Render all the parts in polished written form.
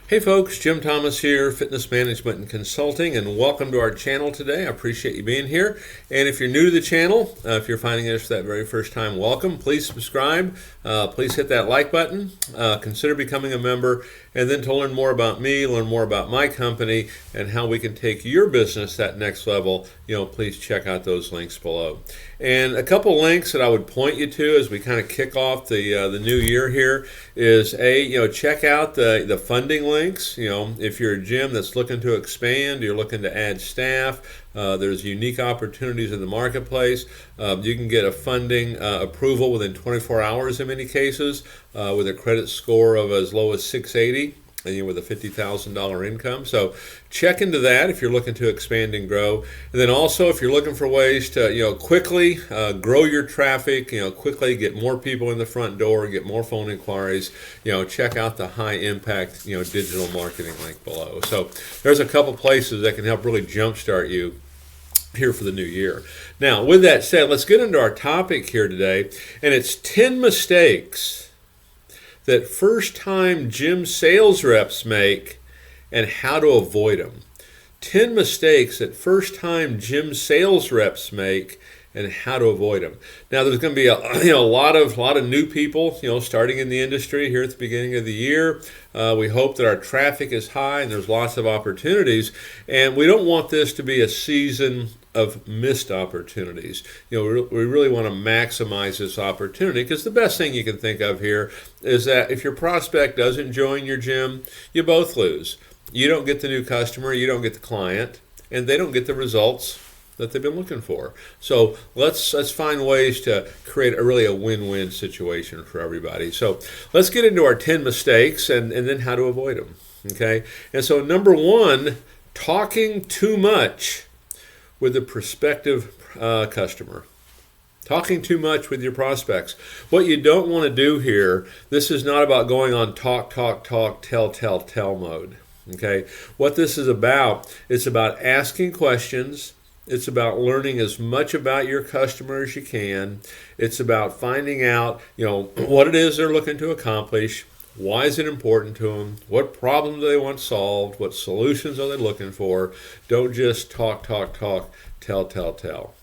Hey folks, Jim Thomas here, Fitness Management and Consulting, and welcome to our channel today. I appreciate you being here. And if you're new to the channel, if you're finding us for that very first time, welcome. Please subscribe. Please hit that like button. Consider becoming a member. And then to learn more about me, learn more about my company, and how we can take your business that next level, please check out those links below. And a couple links that I would point you to as we kind of kick off the new year here is check out the funding links. If you're a gym that's looking to expand, you're looking to add staff, there's unique opportunities in the marketplace. You can get a funding approval within 24 hours in many cases with a credit score of as low as 680. And with a $50,000 income. So check into that if you're looking to expand and grow. And then also if you're looking for ways to quickly grow your traffic, quickly get more people in the front door, get more phone inquiries, check out the high impact digital marketing link below. So there's a couple places that can help really jumpstart you here for the new year. Now with that said, let's get into our topic here today, and it's 10 mistakes that first-time gym sales reps make and how to avoid them. 10 mistakes that first-time gym sales reps make and how to avoid them. Now, there's going to be a lot of new people, starting in the industry here at the beginning of the year. We hope that our traffic is high and there's lots of opportunities, and we don't want this to be a season of missed opportunities. We really want to maximize this opportunity, because the best thing you can think of here is that if your prospect doesn't join your gym, you both lose. You don't get the new customer, you don't get the client, and they don't get the results that they've been looking for. So let's find ways to create a win-win situation for everybody. So let's get into our 10 mistakes and then how to avoid them. Okay? And so number one, talking too much with a prospective customer. Talking too much with your prospects. What you don't want to do here, this is not about going on talk, tell mode. Okay? What this is about, it's about asking questions. It's about learning as much about your customer as you can. It's about finding out, what it is they're looking to accomplish. Why is it important to them? What problem do they want solved? What solutions are they looking for? Don't just talk, tell.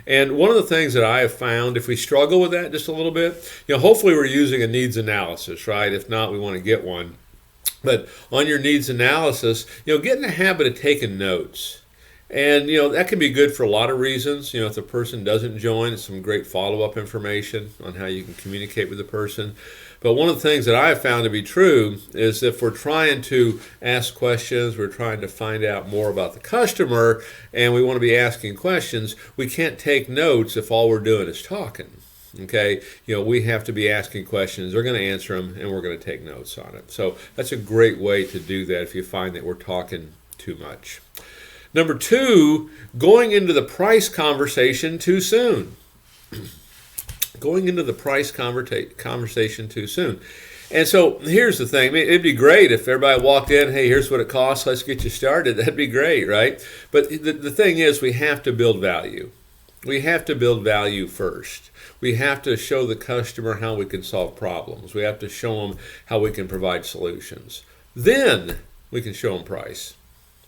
And one of the things that I have found, if we struggle with that just a little bit, hopefully we're using a needs analysis, right? If not, we want to get one. But on your needs analysis, get in the habit of taking notes. And, that can be good for a lot of reasons. If the person doesn't join, it's some great follow-up information on how you can communicate with the person. But one of the things that I have found to be true is if we're trying to ask questions, we're trying to find out more about the customer, and we want to be asking questions, we can't take notes if all we're doing is talking. Okay, we have to be asking questions. They're going to answer them, and we're going to take notes on it. So that's a great way to do that if you find that we're talking too much. Number two, going into the price conversation too soon. Going into the price conversation too soon. And so here's the thing. It'd be great if everybody walked in, hey, here's what it costs, let's get you started. That'd be great, right? But the thing is, we have to build value. We have to build value first. We have to show the customer how we can solve problems. We have to show them how we can provide solutions. Then we can show them price.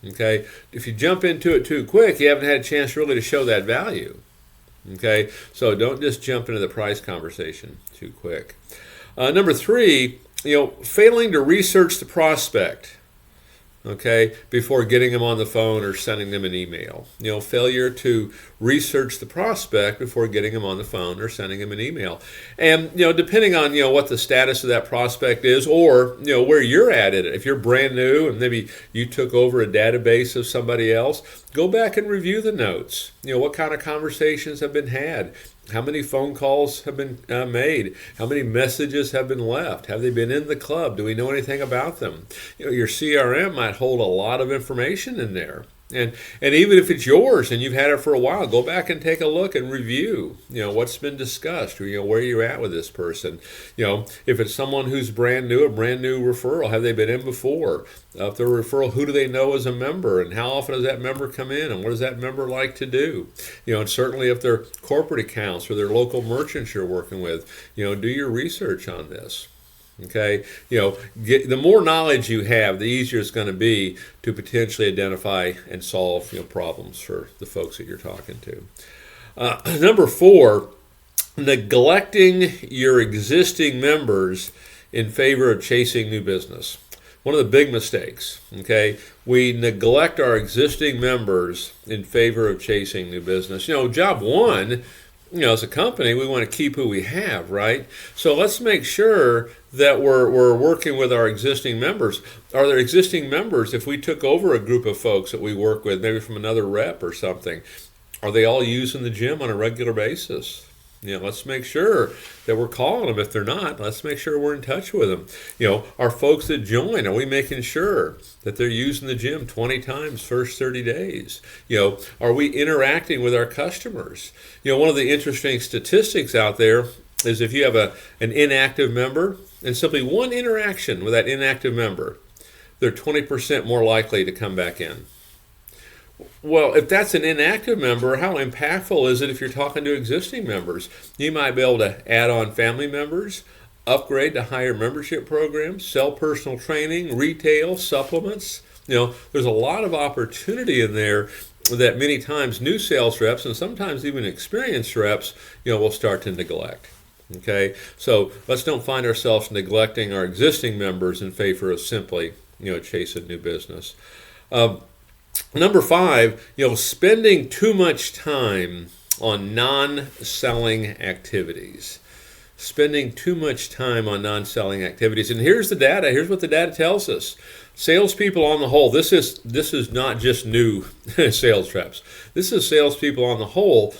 Okay, if you jump into it too quick, you haven't had a chance really to show that value. Okay, so don't just jump into the price conversation too quick. Number three, failing to research the prospect. Okay, before getting them on the phone or sending them an email. Failure to research the prospect before getting them on the phone or sending them an email. And, depending on, what the status of that prospect is, or, where you're at it. If you're brand new and maybe you took over a database of somebody else, go back and review the notes. What kind of conversations have been had? How many phone calls have been made? How many messages have been left? Have they been in the club? Do we know anything about them? Your CRM might hold a lot of information in there. And even if it's yours and you've had it for a while, go back and take a look and review, what's been discussed, or, where you're at with this person. If it's someone who's brand new, a brand new referral, have they been in before? If they're a referral, who do they know as a member, and how often does that member come in, and what does that member like to do? And certainly if they're corporate accounts or their local merchants you're working with, do your research on this. Okay, the more knowledge you have, the easier it's going to be to potentially identify and solve problems for the folks that you're talking to. Number 4, neglecting your existing members in favor of chasing new business. One of the big mistakes. Okay, we neglect our existing members in favor of chasing new business. Job one. As a company, we want to keep who we have, right? So let's make sure that we're working with our existing members. Are there existing members, if we took over a group of folks that we work with, maybe from another rep or something, are they all using the gym on a regular basis? Let's make sure that we're calling them. If they're not, let's make sure we're in touch with them. Our folks that join, are we making sure that they're using the gym 20 times first 30 days? Are we interacting with our customers? One of the interesting statistics out there is if you have an inactive member and simply one interaction with that inactive member, they're 20% more likely to come back in. Well, if that's an inactive member, how impactful is it if you're talking to existing members? You might be able to add on family members, upgrade to higher membership programs, sell personal training, retail, supplements. There's a lot of opportunity in there that many times new sales reps and sometimes even experienced reps, will start to neglect. Okay, so let's don't find ourselves neglecting our existing members in favor of simply, chasing new business. Number 5, spending too much time on non-selling activities. Spending too much time on non-selling activities. And here's the data. Here's what the data tells us. Salespeople on the whole, this is not just new sales reps. This is salespeople on the whole.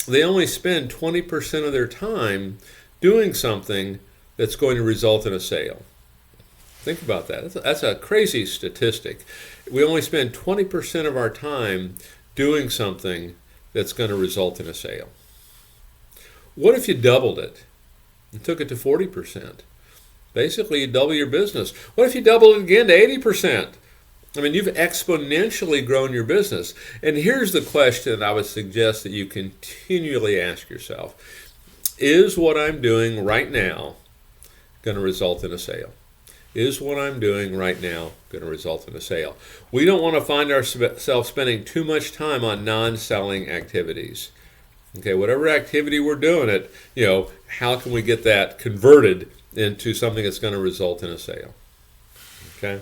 They only spend 20% of their time doing something that's going to result in a sale. Think about that. That's a crazy statistic. We only spend 20% of our time doing something that's going to result in a sale. What if you doubled it and took it to 40%? Basically, you double your business. What if you double it again to 80%? You've exponentially grown your business. And here's the question I would suggest that you continually ask yourself. Is what I'm doing right now going to result in a sale? Is what I'm doing right now going to result in a sale? We don't want to find ourselves spending too much time on non-selling activities. Okay, whatever activity we're doing it, how can we get that converted into something that's going to result in a sale? Okay.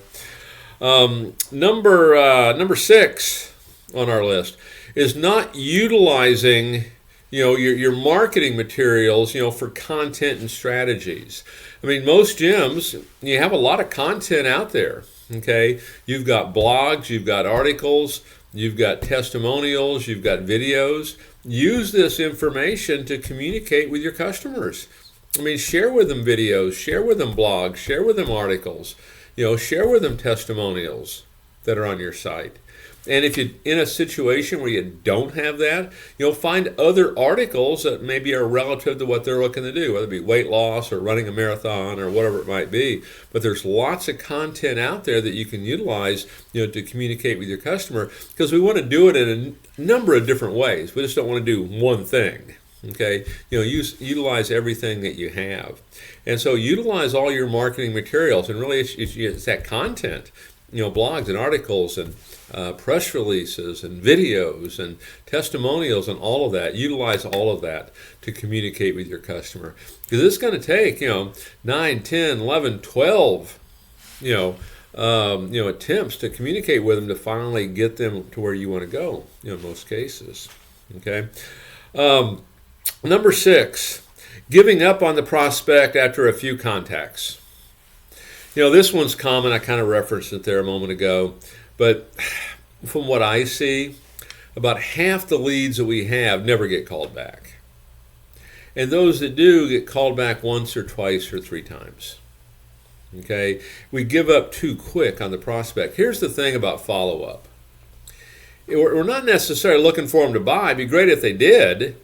Number 6 on our list is not utilizing your marketing materials for content and strategies. Most gyms, you have a lot of content out there. Okay, you've got blogs, you've got articles, you've got testimonials, you've got videos. Use this information to communicate with your customers. Share with them videos, share with them blogs, share with them articles, share with them testimonials that are on your site. And if you're in a situation where you don't have that, find other articles that maybe are relative to what they're looking to do, whether it be weight loss or running a marathon or whatever it might be. But there's lots of content out there that you can utilize, to communicate with your customer, because we want to do it in a number of different ways. We just don't want to do one thing. Okay, utilize everything that you have, and so utilize all your marketing materials. And really, it's that content. Blogs and articles and press releases and videos and testimonials and all of that. Utilize all of that to communicate with your customer, because it's going to take 9, 10, 11, 12 attempts to communicate with them to finally get them to where you want to go. In most cases. Okay. Number 6, giving up on the prospect after a few contacts. This one's common. I kind of referenced it there a moment ago. But from what I see, about half the leads that we have never get called back. And those that do get called back once or twice or 3 times. Okay? We give up too quick on the prospect. Here's the thing about follow-up. We're not necessarily looking for them to buy. It'd be great if they did,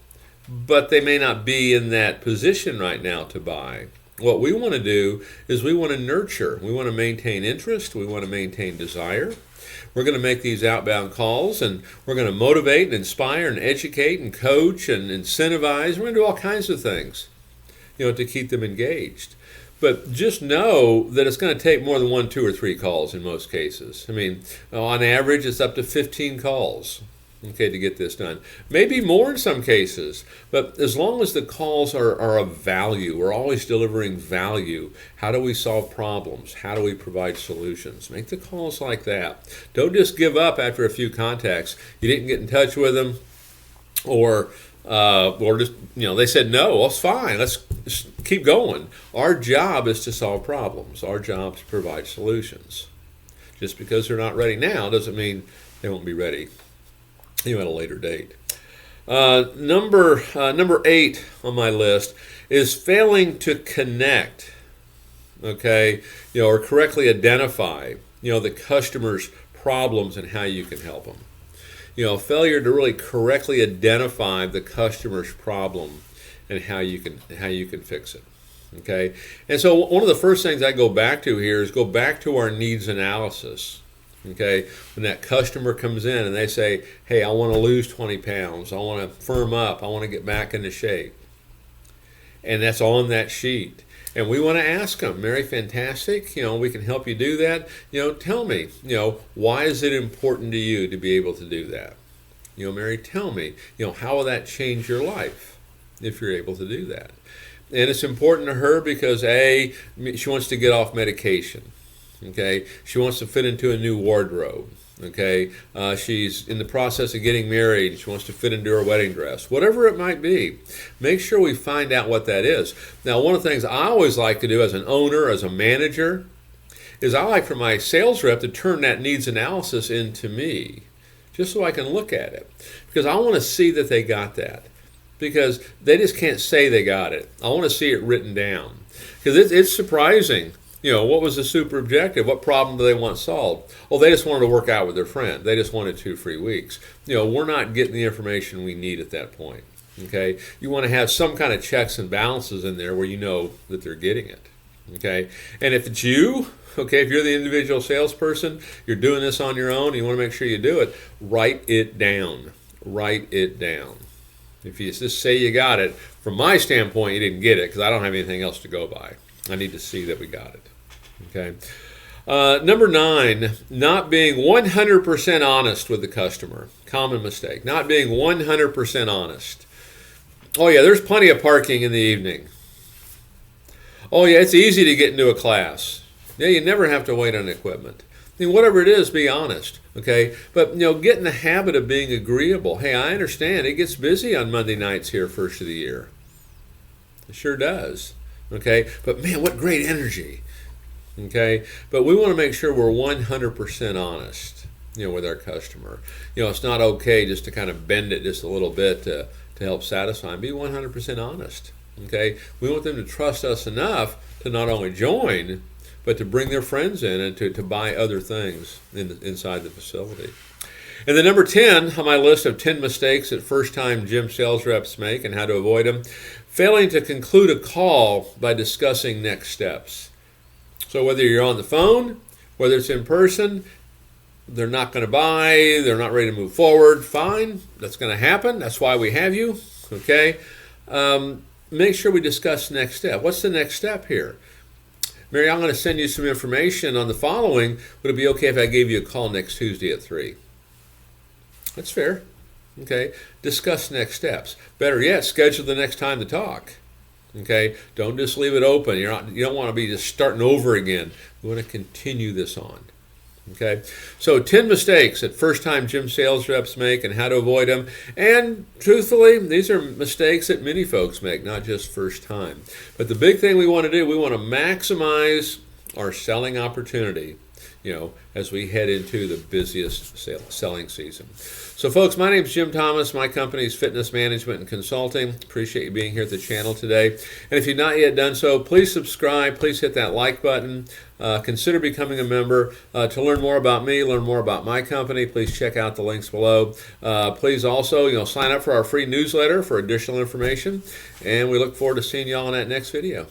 but they may not be in that position right now to buy. What we want to do is we want to nurture. We want to maintain interest. We want to maintain desire. We're going to make these outbound calls, and we're going to motivate and inspire and educate and coach and incentivize. We're going to do all kinds of things, to keep them engaged. But just know that it's going to take more than 1, 2, or 3 calls in most cases. I mean, on average, it's up to 15 calls, okay, to get this done. Maybe more in some cases, but as long as the calls are of value, we're always delivering value. How do we solve problems? How do we provide solutions? Make the calls like that. Don't just give up after a few contacts. You didn't get in touch with them, or just, they said no. Well, it's fine. Let's just keep going. Our job is to solve problems. Our job is to provide solutions. Just because they're not ready now doesn't mean they won't be ready at a later date. Number 8 on my list is failing to connect. Okay, or correctly identify the customer's problems and how you can help them. Failure to really correctly identify the customer's problem and how you can fix it. Okay, and so one of the first things I go back to here is go back to our needs analysis. Okay, when that customer comes in and they say, hey, I want to lose 20 pounds, I want to firm up, I want to get back into shape, and that's on that sheet. And we want to ask them, Mary, fantastic, we can help you do that. Tell me, why is it important to you to be able to do that? Mary, tell me, how will that change your life if you're able to do that? And it's important to her because A, she wants to get off medication. Okay, she wants to fit into a new wardrobe. Okay, she's in the process of getting married. She wants to fit into her wedding dress. Whatever it might be, make sure we find out what that is. Now, one of the things I always like to do as an owner, as a manager, is I like for my sales rep to turn that needs analysis into me, just so I can look at it, because I want to see that they got that. Because they just can't say they got it. I want to see it written down, because it's surprising. What was the super objective? What problem do they want solved? Well, they just wanted to work out with their friend. They just wanted 2 free weeks. We're not getting the information we need at that point. Okay, you want to have some kind of checks and balances in there where you know that they're getting it. Okay, and if it's you, okay, if you're the individual salesperson, you're doing this on your own, you want to make sure you do it, write it down. Write it down. If you just say you got it, from my standpoint, you didn't get it because I don't have anything else to go by. I need to see that we got it. Okay. Number 9, not being 100% honest with the customer. Common mistake. Not being 100% honest. Oh, yeah, there's plenty of parking in the evening. Oh, yeah, it's easy to get into a class. Yeah, you never have to wait on equipment. I mean, whatever it is, be honest. Okay. But, get in the habit of being agreeable. Hey, I understand it gets busy on Monday nights here first of the year. It sure does. Okay. But, man, what great energy. Okay, but we want to make sure we're 100% honest, with our customer. It's not okay just to kind of bend it just a little bit to help satisfy them. Be 100% honest. Okay, we want them to trust us enough to not only join, but to bring their friends in and to buy other things inside the facility. And the number 10 on my list of 10 mistakes that first-time gym sales reps make and how to avoid them, failing to conclude a call by discussing next steps. So whether you're on the phone, whether it's in person, they're not going to buy, they're not ready to move forward, fine, that's going to happen. That's why we have you, okay? Make sure we discuss next step. What's the next step here? Mary, I'm going to send you some information on the following. Would it be okay if I gave you a call next Tuesday at 3? That's fair, okay? Discuss next steps. Better yet, schedule the next time to talk. Okay, don't just leave it open. You don't want to be just starting over again. We want to continue this on. Okay, so 10 mistakes that first-time gym sales reps make and how to avoid them. And truthfully, these are mistakes that many folks make, not just first time. But the big thing we want to do, we want to maximize our selling opportunity, as we head into the busiest selling season. So folks, my name is Jim Thomas. My company is Fitness Management and Consulting. Appreciate you being here at the channel today. And if you've not yet done so, please subscribe. Please hit that like button. Consider becoming a member. To learn more about me, learn more about my company, please check out the links below. Please also, sign up for our free newsletter for additional information. And we look forward to seeing you all in that next video.